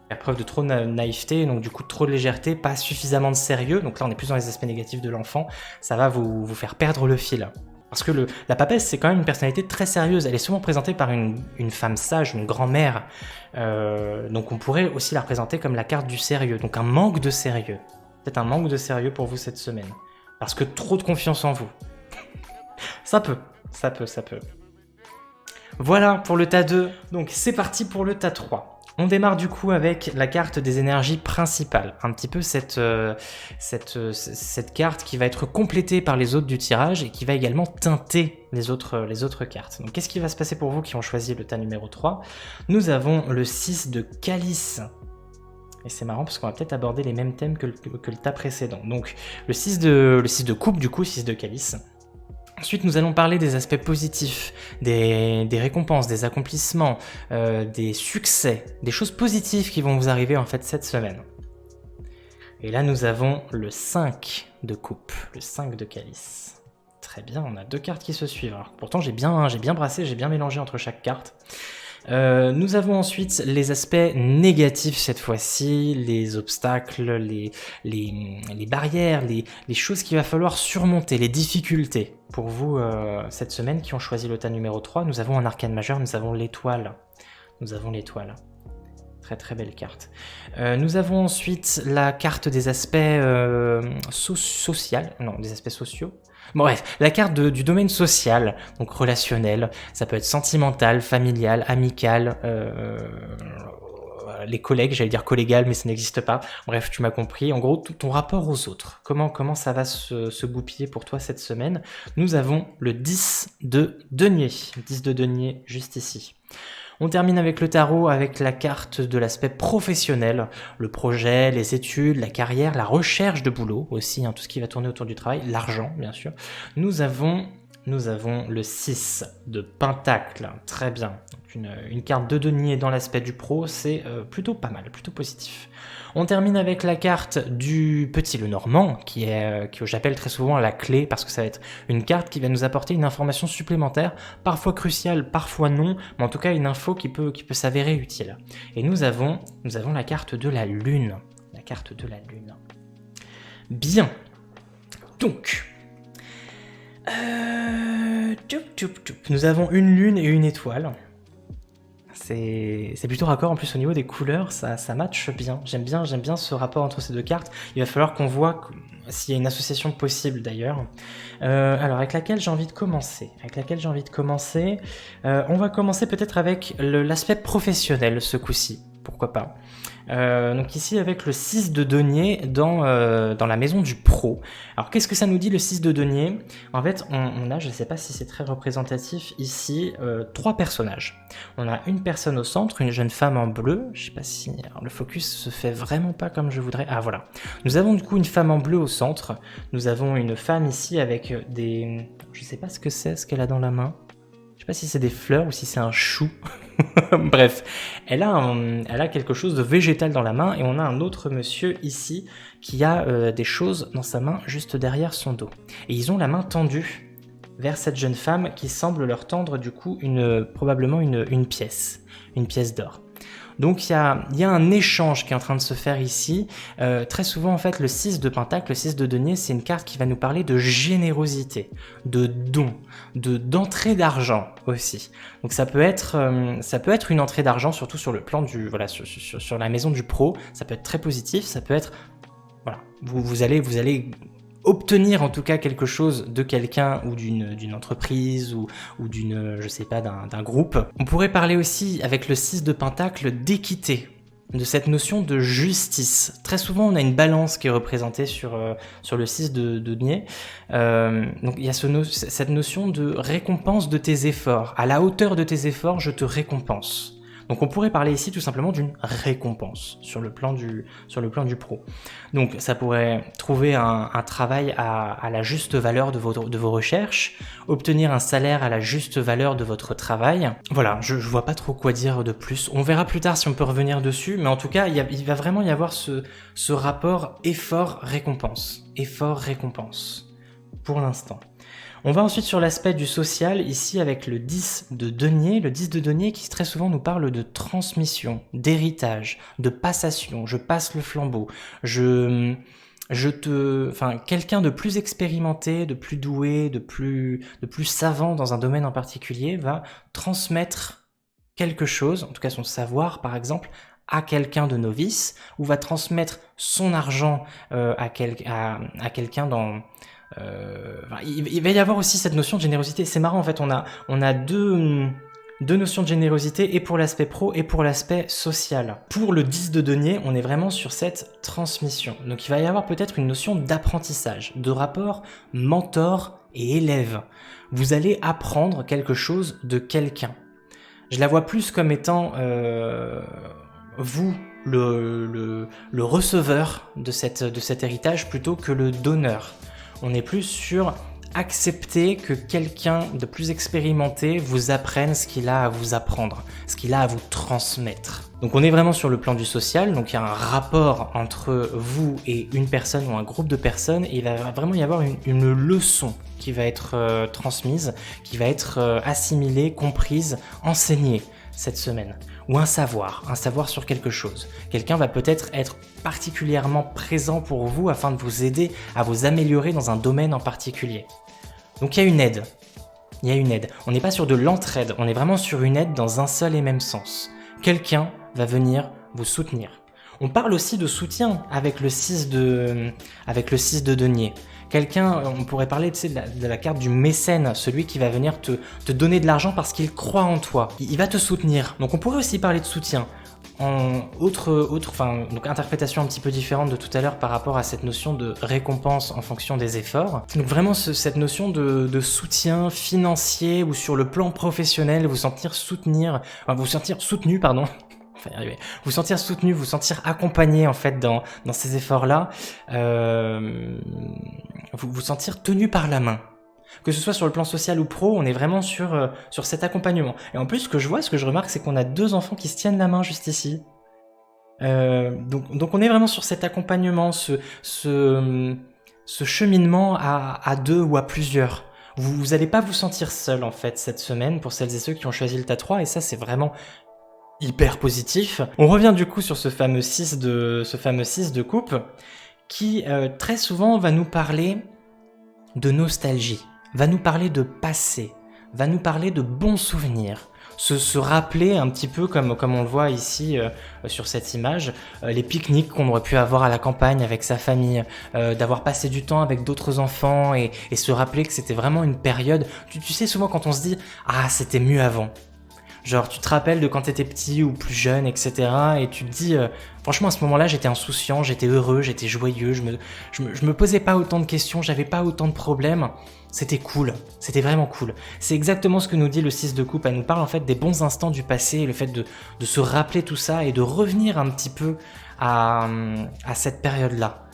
Faire preuve de trop de naïveté, donc du coup de trop de légèreté, pas suffisamment de sérieux, donc là on est plus dans les aspects négatifs de l'enfant, ça va vous faire perdre le fil. Parce que la papesse, c'est quand même une personnalité très sérieuse. Elle est souvent présentée par une femme sage, une grand-mère. Donc on pourrait aussi la représenter comme la carte du sérieux. Donc un manque de sérieux. Peut-être un manque de sérieux pour vous cette semaine. Parce que trop de confiance en vous. Ça peut. Voilà pour le tas 2. Donc c'est parti pour le tas 3. On démarre du coup avec la carte des énergies principales, un petit peu cette carte qui va être complétée par les autres du tirage et qui va également teinter les autres cartes. Donc qu'est-ce qui va se passer pour vous qui ont choisi le tas numéro 3 ? Nous avons le 6 de calice. Et c'est marrant parce qu'on va peut-être aborder les mêmes thèmes que le tas précédent. Donc le 6 de coupe du coup, 6 de calice. Ensuite, nous allons parler des aspects positifs, des récompenses, des accomplissements, des succès, des choses positives qui vont vous arriver en fait cette semaine. Et là, nous avons le 5 de coupe, le 5 de calice. Très bien, on a 2 cartes qui se suivent. Alors, pourtant, j'ai bien brassé, j'ai bien mélangé entre chaque carte. Nous avons ensuite les aspects négatifs cette fois-ci, les obstacles, les barrières, les choses qu'il va falloir surmonter, les difficultés. Pour vous, cette semaine qui ont choisi le tas numéro 3, nous avons un arcane majeur, nous avons l'étoile. Très très belle carte. Nous avons ensuite la carte des aspects des aspects sociaux. Bon bref, la carte du domaine social, donc relationnel, ça peut être sentimental, familial, amical, les collègues, j'allais dire collégal, mais ça n'existe pas. Bref, tu m'as compris. En gros, ton rapport aux autres. Comment ça va se goupiller pour toi cette semaine? Nous avons le 10 de denier. 10 de denier, juste ici. On termine avec le tarot, avec la carte de l'aspect professionnel, le projet, les études, la carrière, la recherche de boulot aussi, tout ce qui va tourner autour du travail, l'argent bien sûr. Nous avons le 6 de pentacle, très bien. Donc une carte de denier dans l'aspect du pro, c'est plutôt pas mal, plutôt positif. On termine avec la carte du petit Lenormand, qui j'appelle très souvent la clé, parce que ça va être une carte qui va nous apporter une information supplémentaire, parfois cruciale, parfois non, mais en tout cas une info qui peut s'avérer utile. Et nous avons la carte de la lune. La carte de la lune. Bien. Donc... Nous avons une lune et une étoile. C'est plutôt raccord en plus au niveau des couleurs, ça matche bien. J'aime bien ce rapport entre ces deux cartes. Il va falloir qu'on voit s'il y a une association possible d'ailleurs. Alors avec laquelle j'ai envie de commencer on va commencer peut-être avec l'aspect professionnel ce coup-ci. Pourquoi pas. Donc ici avec le 6 de denier dans la maison du pro. Alors qu'est-ce que ça nous dit le 6 de denier? En fait on a, je ne sais pas si c'est très représentatif ici, 3 personnages. On a une personne au centre, une jeune femme en bleu, je sais pas si alors, le focus se fait vraiment pas comme je voudrais. Ah voilà. Nous avons du coup une femme en bleu au centre, nous avons une femme ici avec des... je sais pas ce que c'est, ce qu'elle a dans la main. Je sais pas si c'est des fleurs ou si c'est un chou. Bref, elle a quelque chose de végétal dans la main et on a un autre monsieur ici qui a des choses dans sa main juste derrière son dos. Et ils ont la main tendue vers cette jeune femme qui semble leur tendre du coup probablement une pièce d'or. Donc il y a un échange qui est en train de se faire ici. Très souvent en fait le 6 de pentacle, le 6 de denier, c'est une carte qui va nous parler de générosité, de don, d'entrée d'argent aussi. Donc ça peut être une entrée d'argent surtout sur le plan du sur la maison du pro. Ça peut être très positif, ça peut être voilà, vous allez obtenir en tout cas quelque chose de quelqu'un ou d'une entreprise ou d'une, je sais pas, d'un groupe. On pourrait parler aussi avec le 6 de pentacle d'équité, de cette notion de justice. Très souvent on a une balance qui est représentée sur le 6 de denier. Donc il y a cette notion de récompense de tes efforts. À la hauteur de tes efforts, je te récompense. Donc on pourrait parler ici tout simplement d'une récompense sur le plan du pro. Donc ça pourrait trouver un travail à la juste valeur de vos recherches, obtenir un salaire à la juste valeur de votre travail. Voilà, je vois pas trop quoi dire de plus. On verra plus tard si on peut revenir dessus, mais en tout cas il va vraiment y avoir ce rapport effort-récompense. Effort-récompense, pour l'instant. On va ensuite sur l'aspect du social, ici avec le 10 de denier. Le 10 de denier qui très souvent nous parle de transmission, d'héritage, de passation. Je passe le flambeau. Quelqu'un de plus expérimenté, de plus doué, de plus savant dans un domaine en particulier va transmettre quelque chose, en tout cas son savoir par exemple, à quelqu'un de novice, ou va transmettre son argent à quelqu'un dans... il va y avoir aussi cette notion de générosité. C'est marrant en fait, on a deux notions de générosité, et pour l'aspect pro et pour l'aspect social. Pour le 10 de denier, on est vraiment sur cette transmission. Donc il va y avoir peut-être une notion d'apprentissage, de rapport mentor et élève. Vous allez apprendre quelque chose de quelqu'un. Je la vois plus comme étant vous, le receveur de cet héritage, plutôt que le donneur. On est plus sur accepter que quelqu'un de plus expérimenté vous apprenne ce qu'il a à vous apprendre, ce qu'il a à vous transmettre. Donc on est vraiment sur le plan du social, donc il y a un rapport entre vous et une personne ou un groupe de personnes, et il va vraiment y avoir une leçon qui va être transmise, qui va être assimilée, comprise, enseignée cette semaine. Ou un savoir sur quelque chose. Quelqu'un va peut-être être particulièrement présent pour vous afin de vous aider à vous améliorer dans un domaine en particulier. Donc il y a une aide. On n'est pas sur de l'entraide, on est vraiment sur une aide dans un seul et même sens. Quelqu'un va venir vous soutenir. On parle aussi de soutien avec le 6 de denier. Quelqu'un, on pourrait parler de la carte du mécène, celui qui va venir te donner de l'argent parce qu'il croit en toi. Il va te soutenir. Donc on pourrait aussi parler de soutien Donc interprétation un petit peu différente de tout à l'heure par rapport à cette notion de récompense en fonction des efforts. Donc vraiment cette notion de soutien financier ou sur le plan professionnel, vous sentir soutenu, pardon. Enfin, y arriver. Vous sentir soutenu, vous sentir accompagné en fait dans ces efforts-là, vous sentir tenu par la main. Que ce soit sur le plan social ou pro, on est vraiment sur cet accompagnement. Et en plus, ce que je remarque, c'est qu'on a 2 enfants qui se tiennent la main juste ici. Donc on est vraiment sur cet accompagnement, ce cheminement à 2 ou à plusieurs. Vous allez pas vous sentir seul en fait cette semaine pour celles et ceux qui ont choisi le tas 3, et ça c'est vraiment hyper positif. On revient du coup sur ce fameux 6 de coupe qui très souvent va nous parler de nostalgie, va nous parler de passé, va nous parler de bons souvenirs, se rappeler un petit peu comme on le voit ici sur cette image, les pique-niques qu'on aurait pu avoir à la campagne avec sa famille, d'avoir passé du temps avec d'autres enfants et se rappeler que c'était vraiment une période, tu sais souvent quand on se dit « Ah, c'était mieux avant ». Genre, tu te rappelles de quand t'étais petit ou plus jeune, etc. Et tu te dis, franchement, à ce moment-là, j'étais insouciant, j'étais heureux, j'étais joyeux, je me posais pas autant de questions, j'avais pas autant de problèmes. C'était cool, c'était vraiment cool. C'est exactement ce que nous dit le 6 de coupe. Elle nous parle en fait des bons instants du passé, le fait de se rappeler tout ça et de revenir un petit peu à cette période-là.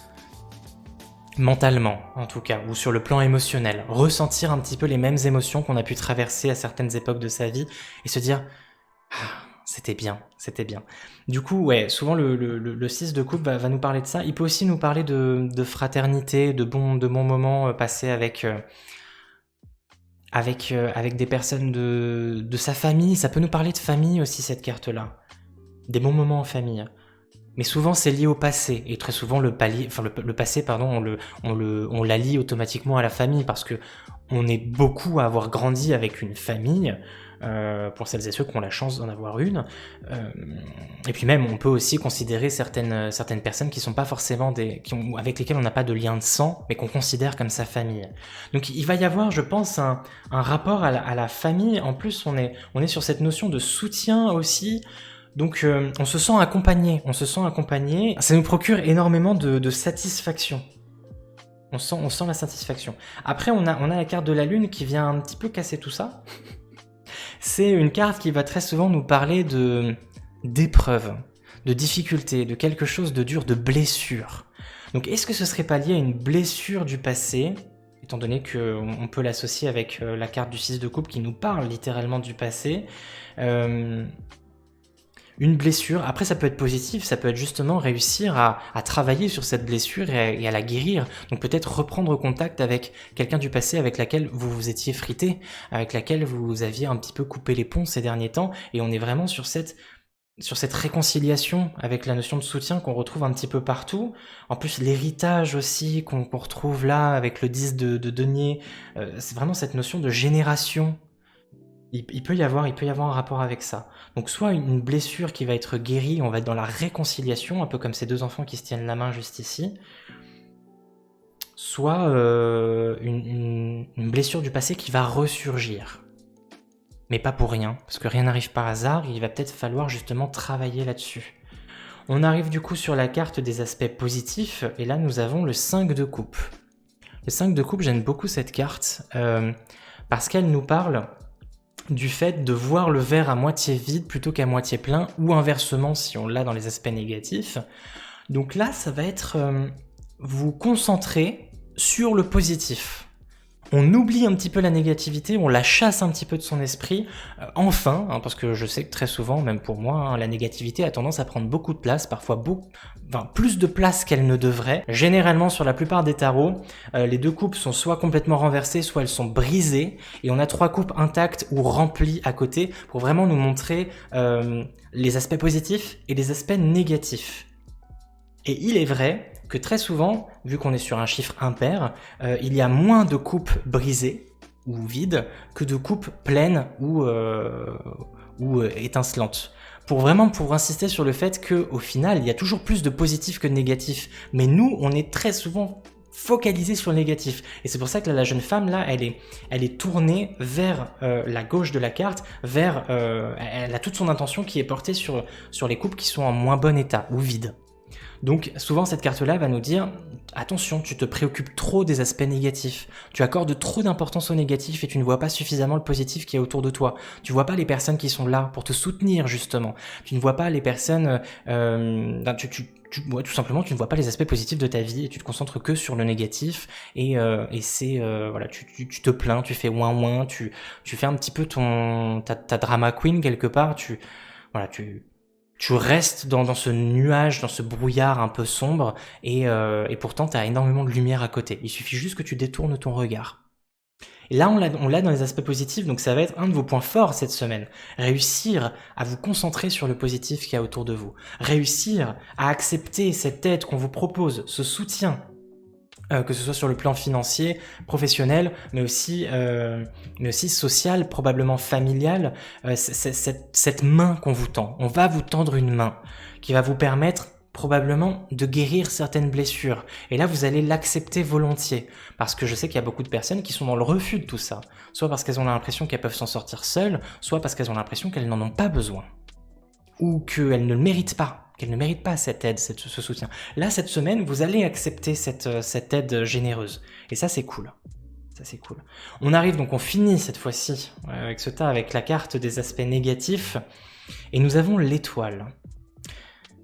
Mentalement, en tout cas, ou sur le plan émotionnel, ressentir un petit peu les mêmes émotions qu'on a pu traverser à certaines époques de sa vie et se dire ah, c'était bien. Du coup, ouais, souvent le 6 de coupe va nous parler de ça. Il peut aussi nous parler de fraternité, de bons moments passés avec des personnes de sa famille. Ça peut nous parler de famille aussi, cette carte-là. Des bons moments en famille. Mais souvent c'est lié au passé, et très souvent le passé, on l'allie automatiquement à la famille, parce que on est beaucoup à avoir grandi avec une famille, pour celles et ceux qui ont la chance d'en avoir une, et puis même on peut aussi considérer certaines personnes qui sont pas forcément avec lesquelles on n'a pas de lien de sang, mais qu'on considère comme sa famille. Donc il va y avoir, je pense, un rapport à la famille. En plus on est sur cette notion de soutien aussi. Donc on se sent accompagné, ça nous procure énormément de satisfaction. On sent la satisfaction. Après on a la carte de la lune qui vient un petit peu casser tout ça. C'est une carte qui va très souvent nous parler d'épreuves, de difficultés, de quelque chose de dur, de blessure. Donc est-ce que ce serait pas lié à une blessure du passé, étant donné qu'on peut l'associer avec la carte du 6 de coupe qui nous parle littéralement du passé, une blessure. Après ça peut être positif, ça peut être justement réussir à travailler sur cette blessure et à la guérir. Donc peut-être reprendre contact avec quelqu'un du passé avec laquelle vous vous étiez frité, avec laquelle vous aviez un petit peu coupé les ponts ces derniers temps, et on est vraiment sur cette réconciliation avec la notion de soutien qu'on retrouve un petit peu partout. En plus l'héritage aussi qu'on retrouve là avec le 10 de denier, c'est vraiment cette notion de génération. Il peut y avoir un rapport avec ça. Donc soit une blessure qui va être guérie, on va être dans la réconciliation, un peu comme ces 2 enfants qui se tiennent la main juste ici, soit une blessure du passé qui va ressurgir. Mais pas pour rien, parce que rien n'arrive par hasard, il va peut-être falloir justement travailler là-dessus. On arrive du coup sur la carte des aspects positifs, et là nous avons le 5 de coupe. Le 5 de coupe, j'aime beaucoup cette carte, parce qu'elle nous parle du fait de voir le verre à moitié vide plutôt qu'à moitié plein, ou inversement si on l'a dans les aspects négatifs. Donc là, ça va être vous concentrer sur le positif. On oublie un petit peu la négativité, on la chasse un petit peu de son esprit, parce que je sais que très souvent, même pour moi, la négativité a tendance à prendre beaucoup de place, parfois plus de place qu'elle ne devrait. Généralement, sur la plupart des tarots, les 2 coupes sont soit complètement renversées, soit elles sont brisées, et on a 3 coupes intactes ou remplies à côté, pour vraiment nous montrer les aspects positifs et les aspects négatifs. Et il est vrai que très souvent, vu qu'on est sur un chiffre impair, il y a moins de coupes brisées ou vides que de coupes pleines ou étincelantes. Pour insister sur le fait qu'au final, il y a toujours plus de positifs que de négatifs. Mais nous, on est très souvent focalisé sur le négatif. Et c'est pour ça que là, la jeune femme, là, elle est tournée vers la gauche de la carte, elle a toute son attention qui est portée sur les couples qui sont en moins bon état ou vides. Donc souvent cette carte-là va nous dire attention, tu te préoccupes trop des aspects négatifs, tu accordes trop d'importance au négatif et tu ne vois pas suffisamment le positif qui est autour de toi. Tu vois pas les personnes qui sont là pour te soutenir justement. Tu ne vois pas les personnes, tout simplement tu ne vois pas les aspects positifs de ta vie et tu te concentres que sur le négatif et c'est voilà, tu te plains, tu fais ouin, tu fais un petit peu ta drama queen quelque part, tu restes dans ce nuage, dans ce brouillard un peu sombre, et pourtant tu as énormément de lumière à côté. Il suffit juste que tu détournes ton regard. Et là, on l'a dans les aspects positifs, donc ça va être un de vos points forts cette semaine. Réussir à vous concentrer sur le positif qu'il y a autour de vous. Réussir à accepter cette aide qu'on vous propose, ce soutien, que ce soit sur le plan financier, professionnel, mais aussi social, probablement familial, cette main qu'on vous tend. On va vous tendre une main qui va vous permettre probablement de guérir certaines blessures. Et là, vous allez l'accepter volontiers. Parce que je sais qu'il y a beaucoup de personnes qui sont dans le refus de tout ça. Soit parce qu'elles ont l'impression qu'elles peuvent s'en sortir seules, soit parce qu'elles ont l'impression qu'elles n'en ont pas besoin. Ou qu'elles ne le méritent pas. Qu'elle ne mérite pas cette aide, ce soutien. Là, cette semaine, vous allez accepter cette aide généreuse. Et ça, c'est cool. Ça, c'est cool. On arrive donc, on finit cette fois-ci avec ce tas, avec la carte des aspects négatifs. Et nous avons l'étoile.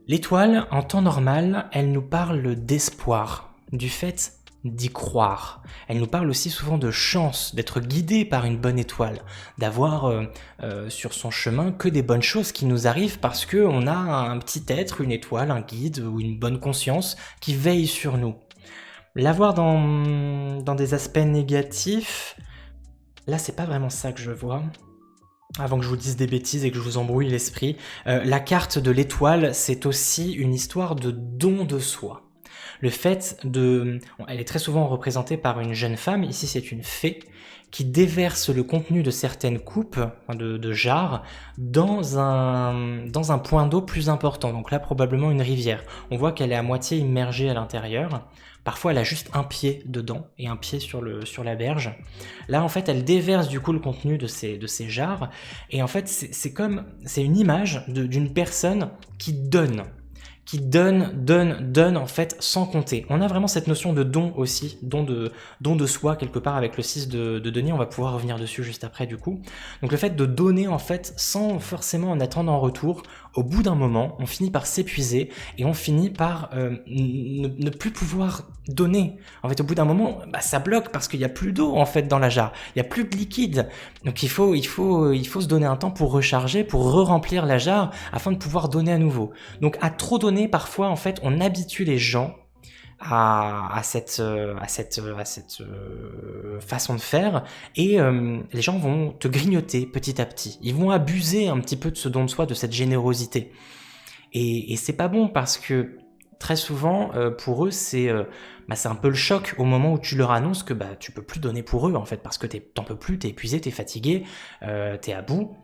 L'étoile, en temps normal, elle nous parle d'espoir, du fait d'y croire. Elle nous parle aussi souvent de chance, d'être guidé par une bonne étoile, d'avoir sur son chemin que des bonnes choses qui nous arrivent parce qu'on a un petit être, une étoile, un guide ou une bonne conscience qui veille sur nous. L'avoir dans des aspects négatifs, là c'est pas vraiment ça que je vois. Avant que je vous dise des bêtises et que je vous embrouille l'esprit, la carte de l'étoile, c'est aussi une histoire de don de soi. Le fait elle est très souvent représentée par une jeune femme, ici c'est une fée, qui déverse le contenu de certaines coupes, de jarres, dans un point d'eau plus important, donc là probablement une rivière. On voit qu'elle est à moitié immergée à l'intérieur, parfois elle a juste un pied dedans et un pied sur la berge. Là en fait elle déverse du coup le contenu de ces jarres, et en fait c'est une image d'une personne qui donne en fait sans compter. On a vraiment cette notion de don aussi, don de soi quelque part avec le 6 de denier, on va pouvoir revenir dessus juste après du coup. Donc le fait de donner en fait sans forcément en attendre en retour, au bout d'un moment, on finit par s'épuiser et on finit par ne plus pouvoir donner. En fait au bout d'un moment, ça bloque parce qu'il n'y a plus d'eau en fait dans la jarre, il n'y a plus de liquide. Donc il faut se donner un temps pour recharger, pour re-remplir la jarre afin de pouvoir donner à nouveau. Donc à trop donner, parfois en fait on habitue les gens à cette façon de faire et les gens vont te grignoter petit à petit. Ils vont abuser un petit peu de ce don de soi, de cette générosité. Et c'est pas bon parce que très souvent pour eux c'est un peu le choc au moment où tu leur annonces que tu peux plus donner pour eux en fait parce que t'en peux plus, t'es épuisé, t'es fatigué, t'es à bout.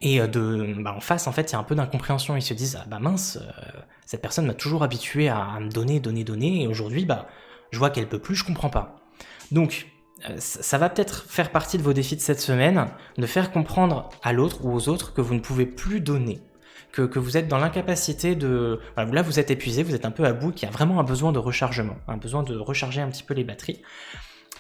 Et en face, en fait, il y a un peu d'incompréhension. Ils se disent mince, cette personne m'a toujours habitué à me donner, et aujourd'hui, je vois qu'elle peut plus, je comprends pas. Donc, ça va peut-être faire partie de vos défis de cette semaine, de faire comprendre à l'autre ou aux autres que vous ne pouvez plus donner, que vous êtes dans l'incapacité de... Là, vous êtes épuisé, vous êtes un peu à bout, qu'il y a vraiment un besoin de rechargement, un besoin de recharger un petit peu les batteries.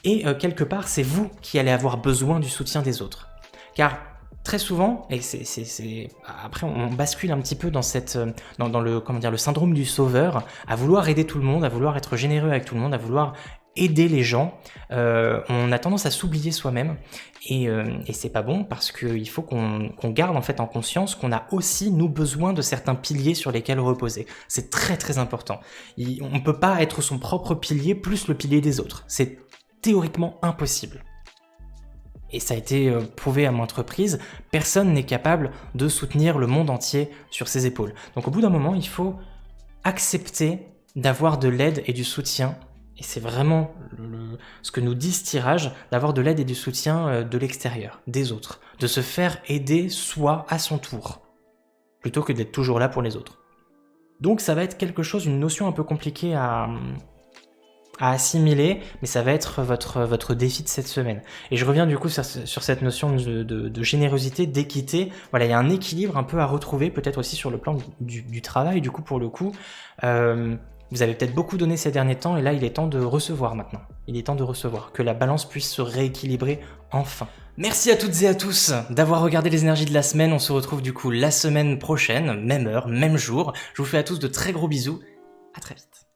Et quelque part, c'est vous qui allez avoir besoin du soutien des autres. Car très souvent, et après on bascule un petit peu dans le syndrome du sauveur, à vouloir aider tout le monde, à vouloir être généreux avec tout le monde, à vouloir aider les gens. On a tendance à s'oublier soi-même et c'est pas bon parce qu'il faut qu'on garde en fait en conscience qu'on a aussi nous besoin de certains piliers sur lesquels reposer. C'est très très important. On peut pas être son propre pilier plus le pilier des autres. C'est théoriquement impossible. Et ça a été prouvé à maintes reprises, personne n'est capable de soutenir le monde entier sur ses épaules. Donc au bout d'un moment, il faut accepter d'avoir de l'aide et du soutien, et c'est vraiment ce que nous dit ce tirage, d'avoir de l'aide et du soutien de l'extérieur, des autres, de se faire aider soi à son tour, plutôt que d'être toujours là pour les autres. Donc ça va être quelque chose, une notion un peu compliquée à à assimiler, mais ça va être votre défi de cette semaine. Et je reviens du coup sur cette notion de générosité, d'équité. Voilà, il y a un équilibre un peu à retrouver, peut-être aussi sur le plan du travail, du coup, pour le coup. Vous avez peut-être beaucoup donné ces derniers temps, et là, il est temps de recevoir maintenant. Il est temps de recevoir, que la balance puisse se rééquilibrer enfin. Merci à toutes et à tous d'avoir regardé les énergies de la semaine. On se retrouve du coup la semaine prochaine, même heure, même jour. Je vous fais à tous de très gros bisous. À très vite.